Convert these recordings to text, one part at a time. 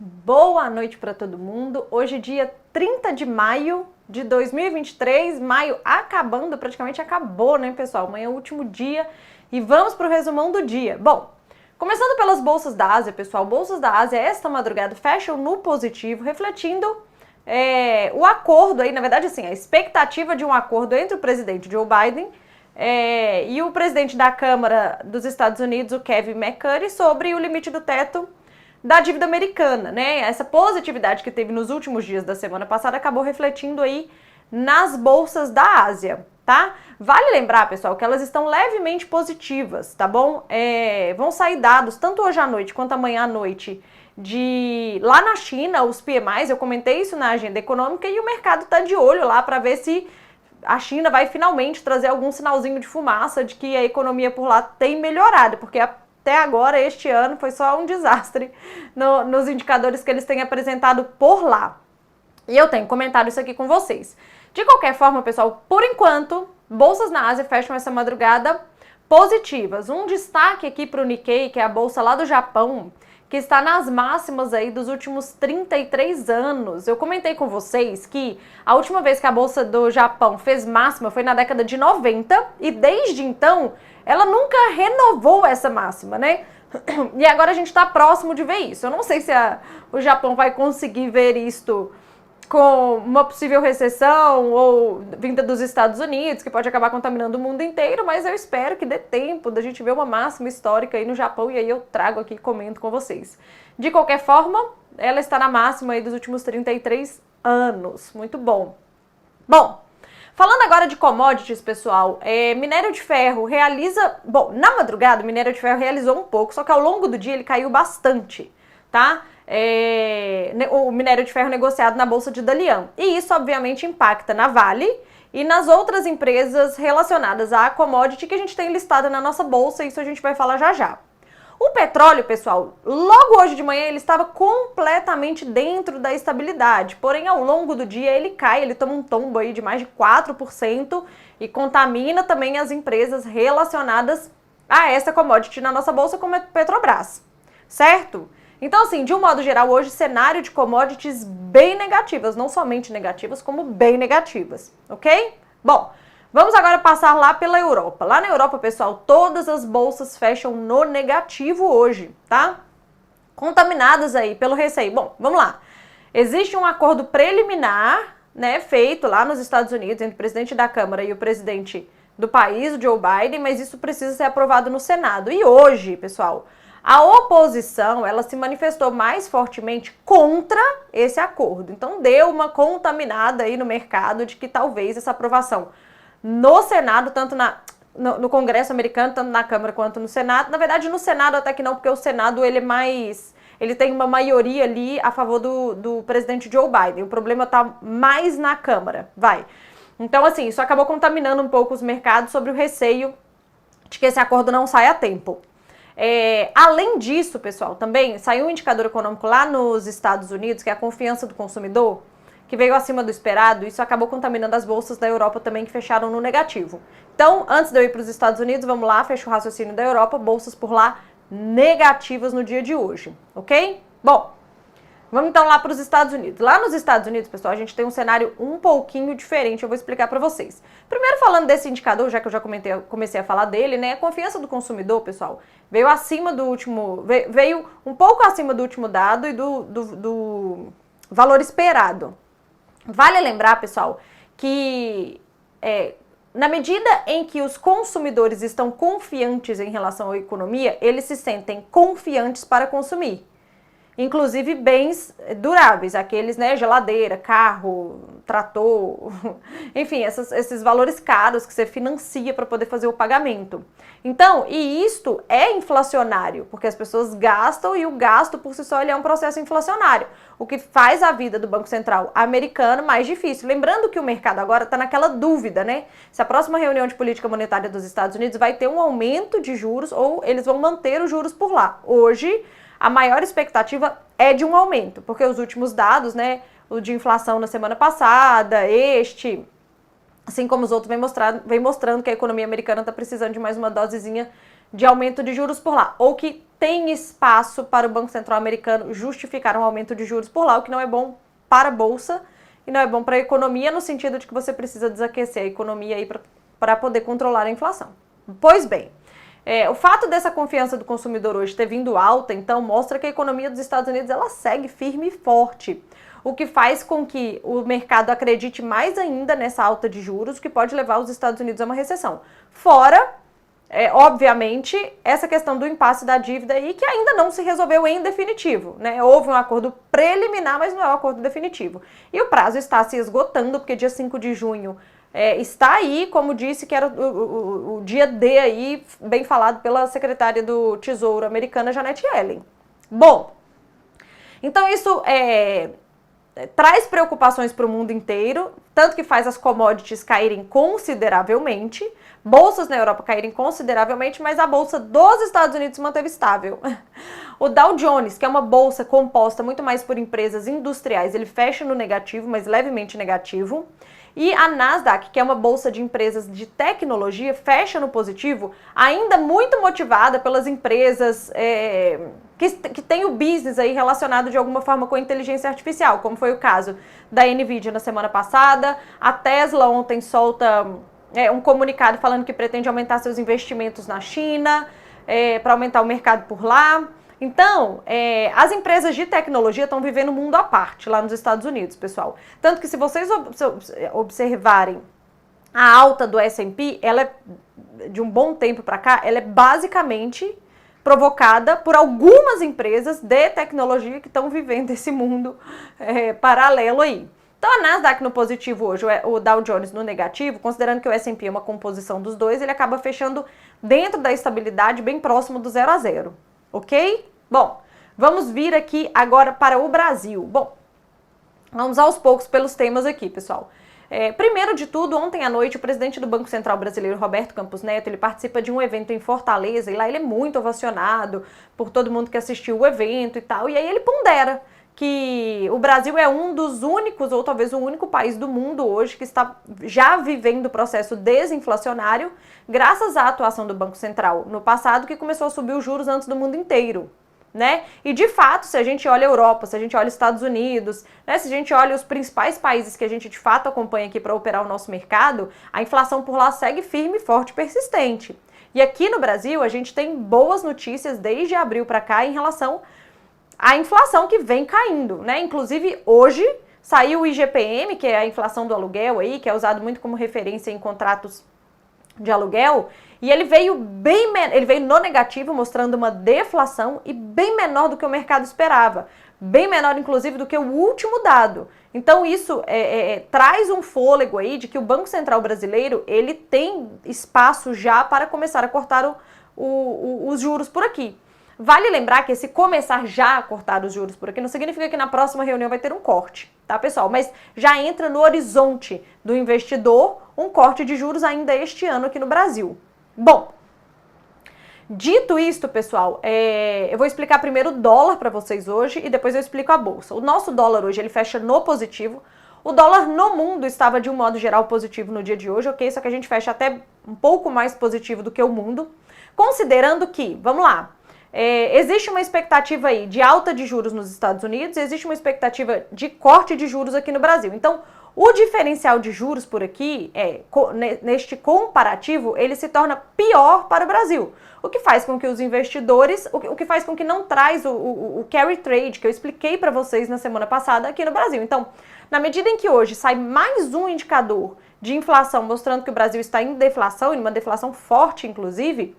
Boa noite para todo mundo. Hoje é dia 30 de maio de 2023, maio acabando, praticamente acabou, né, pessoal? Amanhã é o último dia e vamos para o resumão do dia. Bom, começando pelas bolsas da Ásia, pessoal. Bolsas da Ásia esta madrugada fecham no positivo, refletindo o acordo aí, na verdade, assim, a expectativa de um acordo entre o presidente Joe Biden e o presidente da Câmara dos Estados Unidos, o Kevin McCarthy, sobre o limite do teto da dívida americana, né? Essa positividade que teve nos últimos dias da semana passada acabou refletindo aí nas bolsas da Ásia, tá? Vale lembrar, pessoal, que elas estão levemente positivas, tá bom? Vão sair dados tanto hoje à noite quanto amanhã à noite de lá na China, os PMIs, eu comentei isso na agenda econômica e o mercado tá de olho lá para ver se a China vai finalmente trazer algum sinalzinho de fumaça de que a economia por lá tem melhorado, porque até agora, este ano, foi só um desastre nos indicadores que eles têm apresentado por lá. E eu tenho comentado isso aqui com vocês. De qualquer forma, pessoal, por enquanto, bolsas na Ásia fecham essa madrugada positivas. Um destaque aqui para o Nikkei, que é a bolsa lá do Japão, que está nas máximas aí dos últimos 33 anos. Eu comentei com vocês que a última vez que a bolsa do Japão fez máxima foi na década de 90 e desde então ela nunca renovou essa máxima, né? E agora a gente está próximo de ver isso. Eu não sei se o Japão vai conseguir ver isto com uma possível recessão ou vinda dos Estados Unidos, que pode acabar contaminando o mundo inteiro, mas eu espero que dê tempo da gente ver uma máxima histórica aí no Japão e aí eu trago aqui e comento com vocês. De qualquer forma, ela está na máxima aí dos últimos 33 anos. Muito bom. Bom, falando agora de commodities, pessoal, minério de ferro realiza... Bom, na madrugada o minério de ferro realizou um pouco, só que ao longo do dia ele caiu bastante, tá? O minério de ferro negociado na Bolsa de Dalian. E isso, obviamente, impacta na Vale e nas outras empresas relacionadas à commodity que a gente tem listada na nossa bolsa, isso a gente vai falar já já. O petróleo, pessoal, logo hoje de manhã ele estava completamente dentro da estabilidade, porém ao longo do dia ele cai, ele toma um tombo aí de mais de 4% e contamina também as empresas relacionadas a essa commodity na nossa bolsa, como a Petrobras, certo? Então, assim, de um modo geral, hoje, cenário de commodities bem negativas, não somente negativas, como bem negativas, ok? Bom, vamos agora passar lá pela Europa. Lá na Europa, pessoal, todas as bolsas fecham no negativo hoje, tá? Contaminadas aí pelo receio. Bom, vamos lá. Existe um acordo preliminar, né, feito lá nos Estados Unidos entre o presidente da Câmara e o presidente do país, o Joe Biden, mas isso precisa ser aprovado no Senado. E hoje, pessoal, a oposição, ela se manifestou mais fortemente contra esse acordo. Então, deu uma contaminada aí no mercado de que talvez essa aprovação no Senado, tanto no Congresso americano, tanto na Câmara quanto no Senado. Na verdade, no Senado até que não, porque o Senado ele tem uma maioria ali a favor do presidente Joe Biden. O problema está mais na Câmara, Então, assim, isso acabou contaminando um pouco os mercados sobre o receio de que esse acordo não saia a tempo. Além disso, pessoal, também saiu um indicador econômico lá nos Estados Unidos, que é a confiança do consumidor, que veio acima do esperado. Isso acabou contaminando as bolsas da Europa também, que fecharam no negativo. Então, antes de eu ir para os Estados Unidos, vamos lá, fecha o raciocínio da Europa, bolsas por lá negativas no dia de hoje, ok? Bom, vamos então lá para os Estados Unidos. Lá nos Estados Unidos, pessoal, a gente tem um cenário um pouquinho diferente, eu vou explicar para vocês. Primeiro, falando desse indicador, já que eu já comecei a falar dele, né? A confiança do consumidor, pessoal, veio acima do último, veio um pouco acima do último dado e do valor esperado. Vale lembrar, pessoal, que na medida em que os consumidores estão confiantes em relação à economia, eles se sentem confiantes para consumir. Inclusive bens duráveis, aqueles, né, geladeira, carro, trator, enfim, esses valores caros que você financia para poder fazer o pagamento. Então, e isto é inflacionário, porque as pessoas gastam e o gasto por si só ele é um processo inflacionário, o que faz a vida do Banco Central americano mais difícil. Lembrando que o mercado agora está naquela dúvida, né, se a próxima reunião de política monetária dos Estados Unidos vai ter um aumento de juros ou eles vão manter os juros por lá. Hoje, a maior expectativa é de um aumento, porque os últimos dados, né, o de inflação na semana passada, assim como os outros, vem mostrando que a economia americana está precisando de mais uma dosezinha de aumento de juros por lá, ou que tem espaço para o Banco Central americano justificar um aumento de juros por lá, o que não é bom para a Bolsa e não é bom para a economia, no sentido de que você precisa desaquecer a economia aí para poder controlar a inflação. Pois bem, o fato dessa confiança do consumidor hoje ter vindo alta, então, mostra que a economia dos Estados Unidos ela segue firme e forte, o que faz com que o mercado acredite mais ainda nessa alta de juros, que pode levar os Estados Unidos a uma recessão. Fora, obviamente, essa questão do impasse da dívida aí, que ainda não se resolveu em definitivo, né? Houve um acordo preliminar, mas não é um acordo definitivo. E o prazo está se esgotando, porque dia 5 de junho está aí, como disse, que era o dia D aí, bem falado pela secretária do Tesouro americana, Janet Yellen. Bom, então isso traz preocupações para o mundo inteiro, tanto que faz as commodities caírem consideravelmente, bolsas na Europa caírem consideravelmente, mas a bolsa dos Estados Unidos se manteve estável. O Dow Jones, que é uma bolsa composta muito mais por empresas industriais, ele fecha no negativo, mas levemente negativo. E a Nasdaq, que é uma bolsa de empresas de tecnologia, fecha no positivo, ainda muito motivada pelas empresas que têm o business aí relacionado de alguma forma com a inteligência artificial, como foi o caso da Nvidia na semana passada. A Tesla ontem solta um comunicado falando que pretende aumentar seus investimentos na China, para aumentar o mercado por lá. Então, as empresas de tecnologia estão vivendo um mundo à parte lá nos Estados Unidos, pessoal. Tanto que se vocês observarem a alta do S&P, ela de um bom tempo para cá, ela é basicamente provocada por algumas empresas de tecnologia que estão vivendo esse mundo paralelo aí. Então, a Nasdaq no positivo hoje, o Dow Jones no negativo, considerando que o S&P é uma composição dos dois, ele acaba fechando dentro da estabilidade, bem próximo do 0 a 0, ok? Bom, vamos vir aqui agora para o Brasil. Bom, vamos aos poucos pelos temas aqui, pessoal. Primeiro de tudo, ontem à noite, o presidente do Banco Central Brasileiro, Roberto Campos Neto, ele participa de um evento em Fortaleza, e lá ele é muito ovacionado por todo mundo que assistiu o evento e tal, e aí ele pondera que o Brasil é um dos únicos, ou talvez o único país do mundo hoje que está já vivendo o processo desinflacionário, graças à atuação do Banco Central no passado, que começou a subir os juros antes do mundo inteiro. Né? E de fato, se a gente olha a Europa, se a gente olha os Estados Unidos, né, se a gente olha os principais países que a gente de fato acompanha aqui para operar o nosso mercado, a inflação por lá segue firme, forte, persistente. E aqui no Brasil a gente tem boas notícias desde abril para cá em relação à inflação que vem caindo, né? Inclusive hoje saiu o IGPM, que é a inflação do aluguel aí, que é usado muito como referência em contratos de aluguel, e ele veio no negativo, mostrando uma deflação e bem menor do que o mercado esperava, bem menor inclusive do que o último dado. Então isso traz um fôlego aí de que o Banco Central brasileiro ele tem espaço já para começar a cortar os juros por aqui. Vale lembrar que esse começar já a cortar os juros por aqui não significa que na próxima reunião vai ter um corte, tá, pessoal? Mas já entra no horizonte do investidor um corte de juros ainda este ano aqui no Brasil. Bom, dito isto, pessoal, eu vou explicar primeiro o dólar para vocês hoje e depois eu explico a bolsa. O nosso dólar hoje ele fecha no positivo. O dólar no mundo estava de um modo geral positivo no dia de hoje, ok? Só que a gente fecha até um pouco mais positivo do que o mundo, considerando que, vamos lá, existe uma expectativa aí de alta de juros nos Estados Unidos, existe uma expectativa de corte de juros aqui no Brasil. Então, o diferencial de juros por aqui, neste comparativo, ele se torna pior para o Brasil. O que faz com que os investidores, o que faz com que não traz o carry trade, que eu expliquei para vocês na semana passada aqui no Brasil. Então, na medida em que hoje sai mais um indicador de inflação, mostrando que o Brasil está em deflação, em uma deflação forte, inclusive,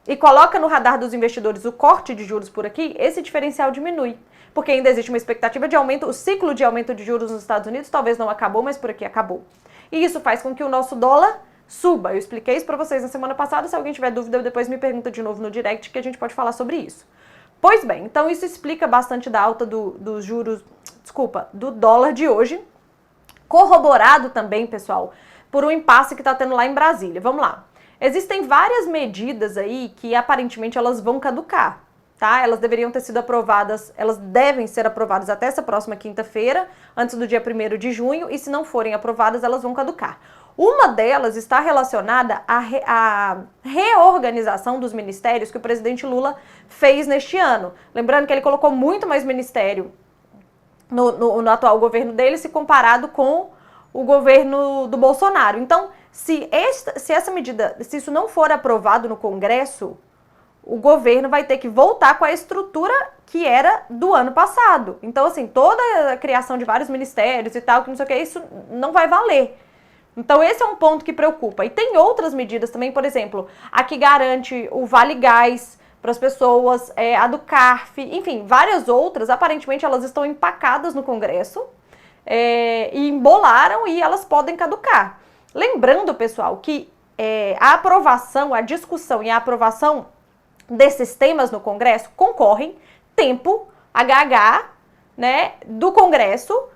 e coloca no radar dos investidores o corte de juros por aqui, esse diferencial diminui. Porque ainda existe uma expectativa de aumento, o ciclo de aumento de juros nos Estados Unidos talvez não acabou, mas por aqui acabou. E isso faz com que o nosso dólar suba. Eu expliquei isso para vocês na semana passada, se alguém tiver dúvida, depois me pergunta de novo no direct que a gente pode falar sobre isso. Pois bem, então isso explica bastante da alta dos juros, do dólar de hoje, corroborado também, pessoal, por um impasse que está tendo lá em Brasília. Vamos lá. Existem várias medidas aí que aparentemente elas vão caducar. Tá? Elas deveriam ter sido aprovadas, elas devem ser aprovadas até essa próxima quinta-feira, antes do dia 1º de junho, e se não forem aprovadas, elas vão caducar. Uma delas está relacionada à reorganização dos ministérios que o presidente Lula fez neste ano. Lembrando que ele colocou muito mais ministério no atual governo dele, se comparado com o governo do Bolsonaro. Então, se essa medida, se isso não for aprovado no Congresso, o governo vai ter que voltar com a estrutura que era do ano passado. Então, assim, toda a criação de vários ministérios e tal, que não sei o que, isso não vai valer. Então, esse é um ponto que preocupa. E tem outras medidas também, por exemplo, a que garante o Vale Gás para as pessoas, a do CARF, enfim, várias outras. Aparentemente, elas estão empacadas no Congresso e embolaram e elas podem caducar. Lembrando, pessoal, que a aprovação, a discussão e a aprovação desses temas no Congresso concorrem tempo, HH, né, do Congresso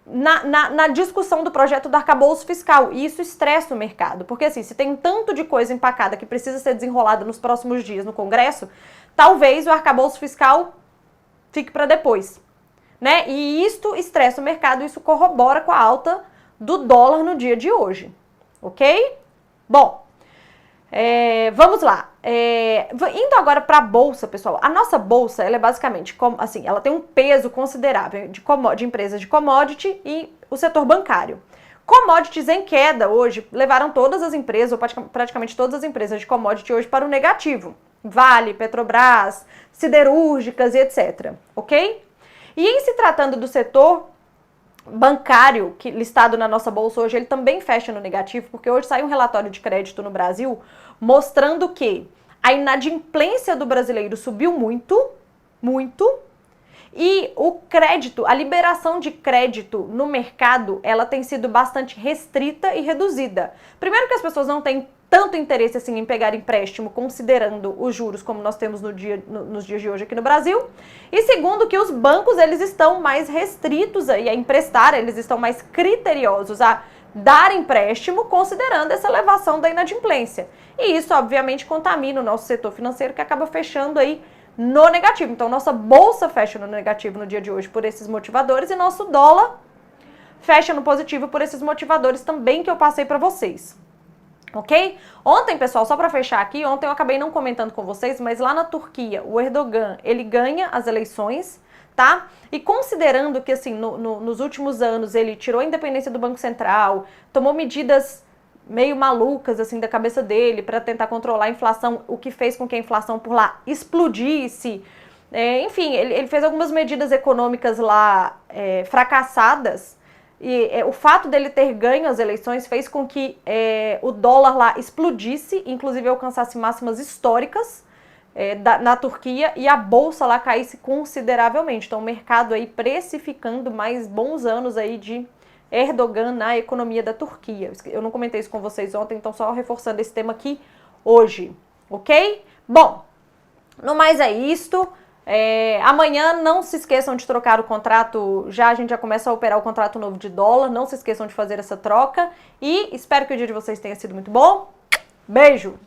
na discussão do projeto do arcabouço fiscal. E isso estressa o mercado, porque assim, se tem um tanto de coisa empacada que precisa ser desenrolada nos próximos dias no Congresso, talvez o arcabouço fiscal fique para depois, né? E isto estressa o mercado, isso corrobora com a alta do dólar no dia de hoje, ok? Bom, vamos lá. Indo agora para a bolsa, pessoal. A nossa bolsa, ela é basicamente, assim, ela tem um peso considerável de empresas de commodity e o setor bancário. Commodities em queda hoje levaram todas as empresas, ou praticamente todas as empresas de commodity hoje para o negativo. Vale, Petrobras, siderúrgicas e etc. Ok? E em se tratando do setor bancário, que listado na nossa bolsa hoje, ele também fecha no negativo, porque hoje sai um relatório de crédito no Brasil mostrando que a inadimplência do brasileiro subiu muito, e o crédito, a liberação de crédito no mercado, ela tem sido bastante restrita e reduzida. Primeiro que as pessoas não têm tanto interesse assim em pegar empréstimo, considerando os juros como nós temos nos dias de hoje aqui no Brasil. E segundo que os bancos, eles estão mais restritos aí a emprestar, eles estão mais criteriosos a dar empréstimo, considerando essa elevação da inadimplência. E isso, obviamente, contamina o nosso setor financeiro, que acaba fechando aí no negativo. Então, nossa bolsa fecha no negativo no dia de hoje por esses motivadores e nosso dólar fecha no positivo por esses motivadores também que eu passei para vocês. Ok? Ontem, pessoal, só para fechar aqui, ontem eu acabei não comentando com vocês, mas lá na Turquia, o Erdogan, ele ganha as eleições, tá? E considerando que, assim, nos últimos anos ele tirou a independência do Banco Central, tomou medidas meio malucas, assim, da cabeça dele para tentar controlar a inflação, o que fez com que a inflação por lá explodisse. Enfim, ele fez algumas medidas econômicas lá fracassadas. E o fato dele ter ganho as eleições fez com que o dólar lá explodisse, inclusive alcançasse máximas históricas na Turquia, e a bolsa lá caísse consideravelmente. Então o mercado aí precificando mais bons anos aí de Erdogan na economia da Turquia. Eu não comentei isso com vocês ontem, então só reforçando esse tema aqui hoje, ok? Bom, no mais é isto. Amanhã não se esqueçam de trocar o contrato, a gente já começa a operar o contrato novo de dólar, não se esqueçam de fazer essa troca e espero que o dia de vocês tenha sido muito bom. Beijo!